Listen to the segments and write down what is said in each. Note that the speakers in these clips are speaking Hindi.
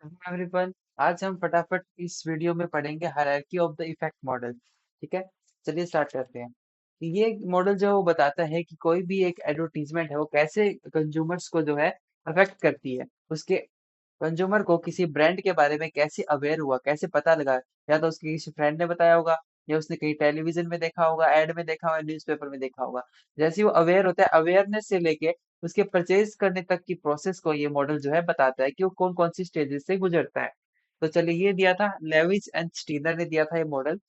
Hello everyone. आज हम फटाफट इस वीडियो में पढ़ेंगे hierarchy of the effect model. ठीक है, चलिए स्टार्ट करते हैं। ये मॉडल जो है वो बताता है कि कोई भी एक एडवर्टीजमेंट है वो कैसे कंज्यूमर्स को जो है अफेक्ट करती है। उसके कंज्यूमर को किसी ब्रांड के बारे में कैसे अवेयर हुआ, कैसे पता लगा, या तो उसके किसी फ्रेंड ने बताया होगा, या उसने कहीं टेलीविजन में देखा होगा, एड में देखा होगा, न्यूज़पेपर में देखा होगा। जैसे ही वो अवेयर होता है, अवेयरनेस से लेके उसके परचेज करने तक की प्रोसेस को ये मॉडल जो है बताता है कि वो कौन कौन सी स्टेजेस से गुजरता है। तो चलिए, ये दिया था लेविस एंड स्टीनर ने दिया था ये मॉडल।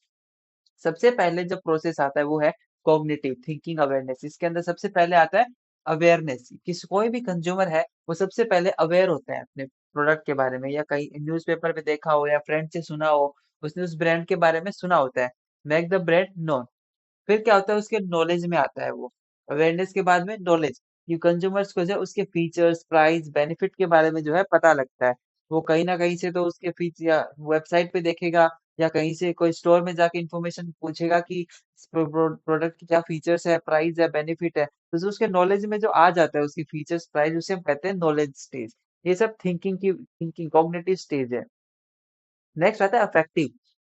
सबसे पहले जो प्रोसेस आता है वो है कॉग्निटिव थिंकिंग अवेयरनेस। इसके अंदर सबसे पहले आता है अवेयरनेस। किसी कोई भी कंज्यूमर है वो सबसे पहले अवेयर होता है अपने प्रोडक्ट के बारे में, या कहीं न्यूज़पेपर पे देखा हो या फ्रेंड से सुना हो, उसने उस ब्रांड के बारे में सुना होता है। Make the brand known. फिर क्या होता है, उसके नॉलेज में आता है वो। अवेयरनेस के बाद में नॉलेज, कि कंज्यूमर्स को जो है उसके फीचर्स, प्राइस, बेनिफिट के बारे में जो है पता लगता है। वो कहीं ना कहीं से तो उसके फीचर या वेबसाइट पे देखेगा, या कहीं से कोई स्टोर में जाके इंफॉर्मेशन पूछेगा कि इस प्रोडक्ट की क्या फीचर्स है, प्राइस है, बेनिफिट है। तो जो उसके नॉलेज में जो आ जाता है उसकी फीचर्स, प्राइस, उसे हम कहते हैं नॉलेज स्टेज। ये सब थिंकिंग कॉग्निटिव स्टेज है। नेक्स्ट आता है अफेक्टिव।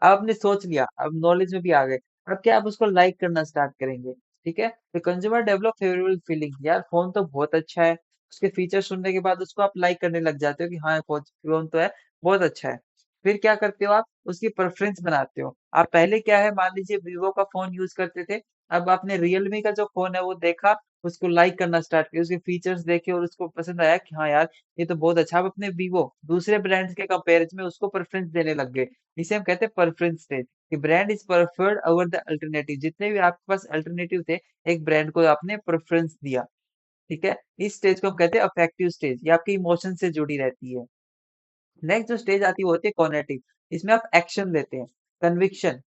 अब आपने सोच लिया, अब नॉलेज में भी आ गए। अब क्या, आप उसको लाइक करना स्टार्ट करेंगे। ठीक है, तो कंज्यूमर डेवलप फेवरेबल फीलिंग, यार फोन तो बहुत अच्छा है। उसके फीचर सुनने के बाद उसको आप लाइक करने लग जाते हो कि हाँ, फोन तो है, बहुत अच्छा है। फिर क्या करते हो आप, उसकी प्रेफरेंस बनाते हो। आप पहले क्या है, मान लीजिए वीवो का फोन यूज करते थे। अब आपने रियलमी का जो फोन है वो देखा, उसको लाइक करना स्टार्ट किया, उसके फीचर्स देखे और उसको पसंद आया कि हाँ यार, ये तो बहुत अच्छा। आप अपने वीवो दूसरे ब्रांड्स के कंपेरिजन में उसको प्रेफरेंस देने लग गए। इसे हम कहते हैं प्रेफरेंस स्टेज, कि brand is preferred over the alternative. जितने भी आपके पास अल्टरनेटिव थे, एक ब्रांड को आपने प्रेफरेंस दिया। ठीक है, इस स्टेज को हम कहते हैं अफेक्टिव स्टेज। ये आपके इमोशन से जुड़ी रहती है। नेक्स्ट जो स्टेज आती है वो होती है कॉग्निटिव। इसमें आप एक्शन लेते हैं। कन्विक्शन।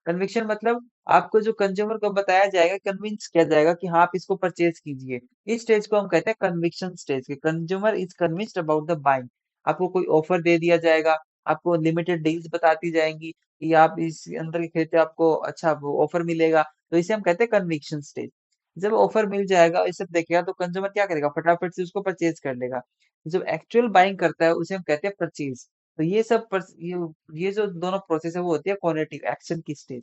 कन्विक्शन मतलब आपको जो कंज्यूमर को बताया जाएगा, कन्विंस किया जाएगा कि हाँ, आप इसको परचेज कीजिए। इस स्टेज को हम कहते हैं कन्विक्शन स्टेज, के consumer is convinced about the buying. आपको कोई ऑफर दे दिया जाएगा, आपको लिमिटेड डील्स बताती जाएंगी कि आप इस अंदर के खरीदते आपको अच्छा ऑफर मिलेगा। तो इसे हम कहते हैं कन्विक्शन स्टेज। जब ऑफर मिल जाएगा, ये सब देखेगा, तो कंज्यूमर क्या करेगा, फटाफट से उसको परचेज कर लेगा। जब एक्चुअल बाइंग करता है उसे हम कहते हैं परचेज। तो ये सब ये जो दोनों प्रोसेस है वो होती है कॉग्निटिव एक्शन की स्टेज।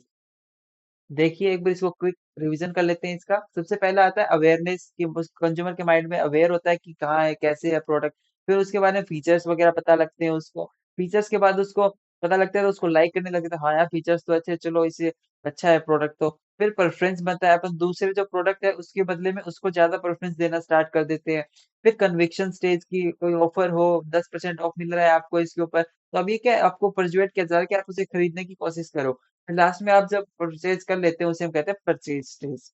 देखिए, एक बार इसको क्विक रिवीजन कर लेते हैं इसका। सबसे पहला आता है अवेयरनेस, कि उस कंज्यूमर के माइंड में अवेयर होता है कि कहाँ है, कैसे है प्रोडक्ट। फिर उसके बारे में फीचर्स वगैरह पता लगते हैं उसको। फीचर्स के बाद उसको पता लगता है तो उसको लाइक करने लगता है, हाँ यार फीचर्स तो अच्छे हैं, चलो इसे अच्छा है प्रोडक्ट तो। फिर प्रेफरेंस बनता है, अपन दूसरे जो प्रोडक्ट है उसके बदले में उसको ज्यादा प्रेफरेंस देना स्टार्ट कर देते हैं। फिर कन्विक्शन स्टेज की, कोई ऑफर हो, 10% ऑफ मिल रहा है आपको इसके ऊपर, तो अब ये क्या है, आपको परजुएट किया जा रहा है कि आप उसे खरीदने की कोशिश करो। लास्ट में आप जब परचेज कर लेते हैं उसे हम कहते हैं परचेज स्टेज।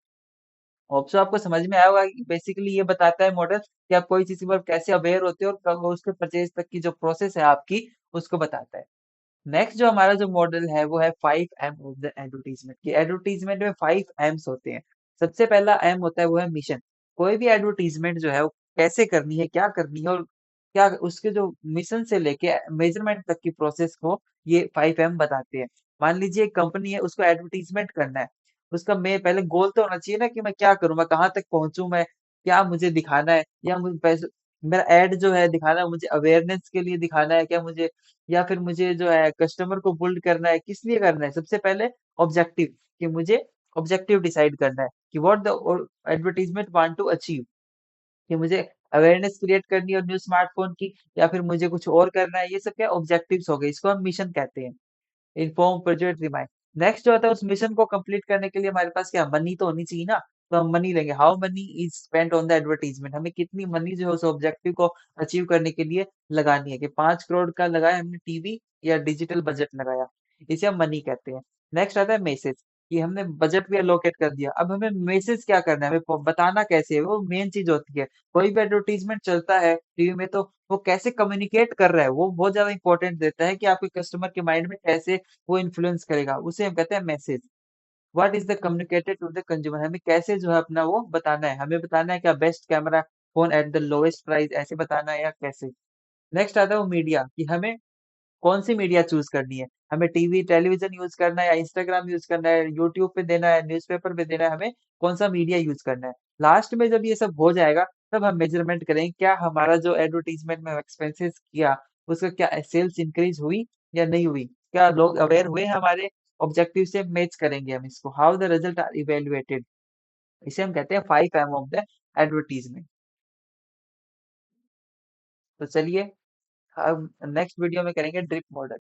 होप सो आपको समझ में आया होगा कि बेसिकली ये बताता है मॉडल कि आप कोई चीज पर कैसे अवेयर होते हो, और कब उसके परचेज तक की जो प्रोसेस है आपकी, उसको बताता है। नेक्स्ट जो हमारा जो मॉडल है वो है 5 एम ऑफ द एडवर्टीजमेंट, की एडवर्टीजमेंट में 5 एम्स होते हैं। सबसे पहला एम होता है वो है मिशन। कोई भी एडवर्टीजमेंट जो है वो कैसे करनी है, क्या करनी है, और क्या उसके जो मिशन से लेके मेजरमेंट तक की प्रोसेस को ये 5 एम बताते हैं। मान लीजिए एक कंपनी है, उसको एडवर्टीजमेंट करना है। उसका मैं पहले गोल तो होना चाहिए ना, कि मैं क्या करूं, मैं कहाँ तक पहुंचूं, मैं क्या मुझे दिखाना है, या मुझे पैसे, मेरा एड जो है दिखाना है, मुझे अवेयरनेस के लिए दिखाना है क्या मुझे, या फिर मुझे जो है कस्टमर को बुल्ड करना है, किस लिए करना है। सबसे पहले ऑब्जेक्टिव, कि मुझे ऑब्जेक्टिव डिसाइड करना है कि what the advertisement want to achieve, कि मुझे अवेयरनेस क्रिएट करनी है न्यू स्मार्टफोन की, या फिर मुझे कुछ और करना है। ये सब क्या ऑब्जेक्टिव्स हो गए, इसको हम मिशन कहते हैं। Inform, project, remind. नेक्स्ट जो होता है, उस मिशन को कंप्लीट करने के लिए हमारे पास क्या मनी तो होनी चाहिए ना। तो हम मनी लेंगे, how many is spent on the advertisement. हमें कितनी मनी जो है उस ऑब्जेक्टिव को अचीव करने के लिए लगानी है, कि 5 करोड़ का लगाया हमने टीवी, या डिजिटल बजट लगाया, इसे हम मनी कहते हैं। नेक्स्ट आता है मैसेज, कि हमने बजट भी अलोकेट कर दिया, अब हमें मैसेज क्या करना है, हमें बताना कैसे है, वो मेन चीज होती है। कोई भी एडवर्टीजमेंट चलता है टीवी में, तो वो कैसे कम्युनिकेट कर रहा है वो बहुत ज्यादा इंपॉर्टेंट देता है, कि आपके कस्टमर के माइंड में कैसे वो इन्फ्लुएंस करेगा, उसे हम कहते हैं message. What is the communicated to the consumer, हमें कैसे जो है अपना वो बताना है, हमें बताना है क्या best camera phone at the lowest price, ऐसे बताना है या कैसे। नेक्स्ट आता है वो मीडिया, कि हमें कौन सी मीडिया चूज करनी है, हमें टीवी टेलीविजन यूज करना है, या इंस्टाग्राम यूज करना है, यूट्यूब पे देना है, न्यूज़पेपर पे देना है, हमें कौन सा मीडिया यूज करना है। लास्ट में जब ये सब हो जाएगा, तब हम मेजरमेंट करेंगे क्या हमारा जो एडवर्टीजमेंट में एक्सपेंसेस किया उसका क्या सेल्स इंक्रीज हुई या नहीं हुई, क्या लोग अवेयर हुए हमारे ऑब्जेक्टिव से, मैच करेंगे हम इसको, how the result are evaluated. इसे हम कहते हैं 5 M ऑफ द एडवर्टीजमेंट। तो चलिए, अब नेक्स्ट वीडियो में करेंगे ड्रिप मॉडल।